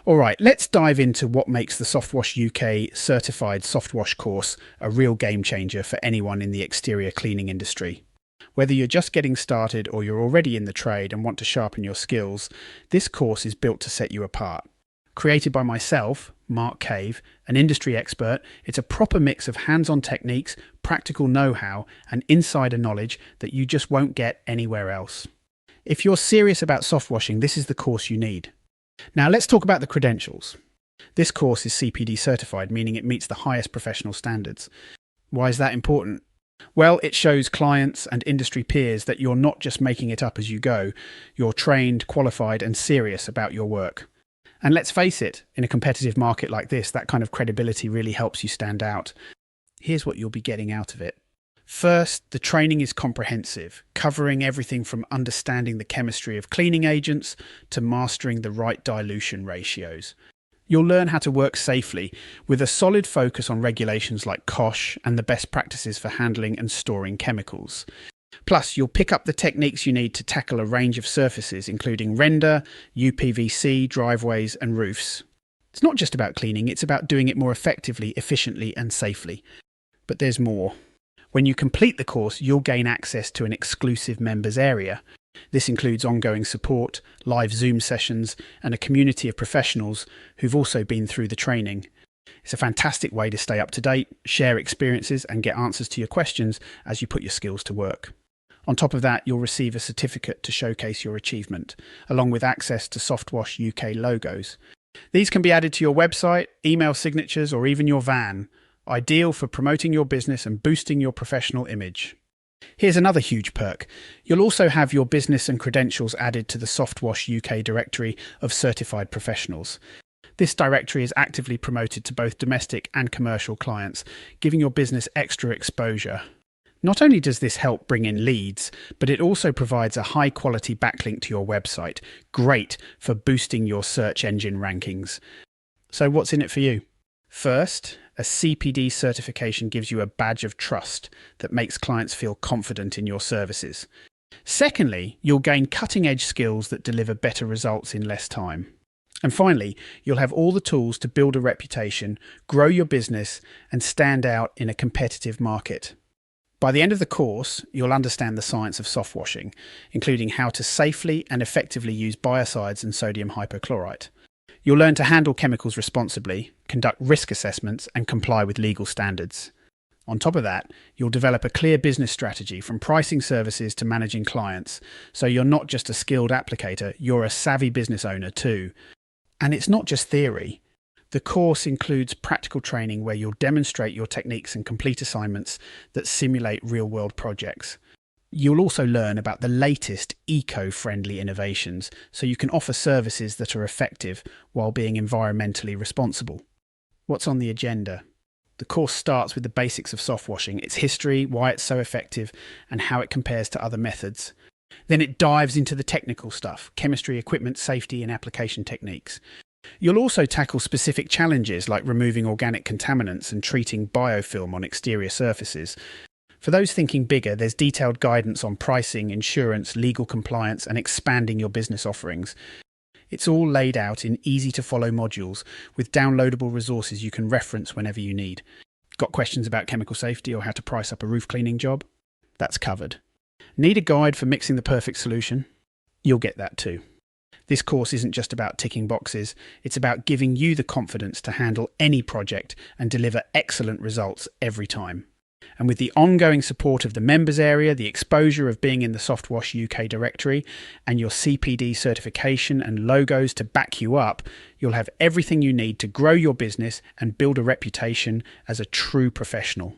All right, let's dive into what makes the Softwash UK certified Softwash course a real game changer for anyone in the exterior cleaning industry. Whether you're just getting started or you're already in the trade and want to sharpen your skills, this course is built to set you apart. Created by myself, Mark Cave, an industry expert, it's a proper mix of hands-on techniques, practical know-how, and insider knowledge that you just won't get anywhere else. If you're serious about softwashing, this is the course you need. Now let's talk about the credentials. This course is CPD certified, meaning it meets the highest professional standards. Why is that important? Well, it shows clients and industry peers that you're not just making it up as you go. You're trained, qualified, and serious about your work. And let's face it, in a competitive market like this, that kind of credibility really helps you stand out. Here's what you'll be getting out of it. First, the training is comprehensive, covering everything from understanding the chemistry of cleaning agents to mastering the right dilution ratios. You'll learn how to work safely with a solid focus on regulations like COSH and the best practices for handling and storing chemicals. Plus, you'll pick up the techniques you need to tackle a range of surfaces, including render, UPVC, driveways, and roofs. It's not just about cleaning, it's about doing it more effectively, efficiently, and safely. But there's more. When you complete the course, you'll gain access to an exclusive members area. This includes ongoing support, live Zoom sessions, and a community of professionals who've also been through the training. It's a fantastic way to stay up to date, share experiences, and get answers to your questions as you put your skills to work. On top of that, you'll receive a certificate to showcase your achievement, along with access to Softwash UK logos. These can be added to your website, email signatures, or even your van. Ideal for promoting your business and boosting your professional image. Here's another huge perk. You'll also have your business and credentials added to the Softwash UK directory of certified professionals. This directory is actively promoted to both domestic and commercial clients, giving your business extra exposure. Not only does this help bring in leads, but it also provides a high-quality backlink to your website. Great for boosting your search engine rankings. So what's in it for you? First, a CPD certification gives you a badge of trust that makes clients feel confident in your services. Secondly, you'll gain cutting-edge skills that deliver better results in less time. And finally, you'll have all the tools to build a reputation, grow your business, and stand out in a competitive market. By the end of the course, you'll understand the science of softwashing, including how to safely and effectively use biocides and sodium hypochlorite. You'll learn to handle chemicals responsibly, conduct risk assessments, and comply with legal standards. On top of that, you'll develop a clear business strategy from pricing services to managing clients, so you're not just a skilled applicator, you're a savvy business owner too. And it's not just theory. The course includes practical training where you'll demonstrate your techniques and complete assignments that simulate real-world projects. You'll also learn about the latest eco-friendly innovations, so you can offer services that are effective while being environmentally responsible. What's on the agenda? The course starts with the basics of softwashing, its history, why it's so effective, and how it compares to other methods. Then it dives into the technical stuff, chemistry, equipment, safety, and application techniques. You'll also tackle specific challenges like removing organic contaminants and treating biofilm on exterior surfaces. For those thinking bigger, there's detailed guidance on pricing, insurance, legal compliance, and expanding your business offerings. It's all laid out in easy-to-follow modules with downloadable resources you can reference whenever you need. Got questions about chemical safety or how to price up a roof cleaning job? That's covered. Need a guide for mixing the perfect solution? You'll get that too. This course isn't just about ticking boxes, it's about giving you the confidence to handle any project and deliver excellent results every time. And with the ongoing support of the members area, the exposure of being in the Softwash UK directory, and your CPD certification and logos to back you up, you'll have everything you need to grow your business and build a reputation as a true professional.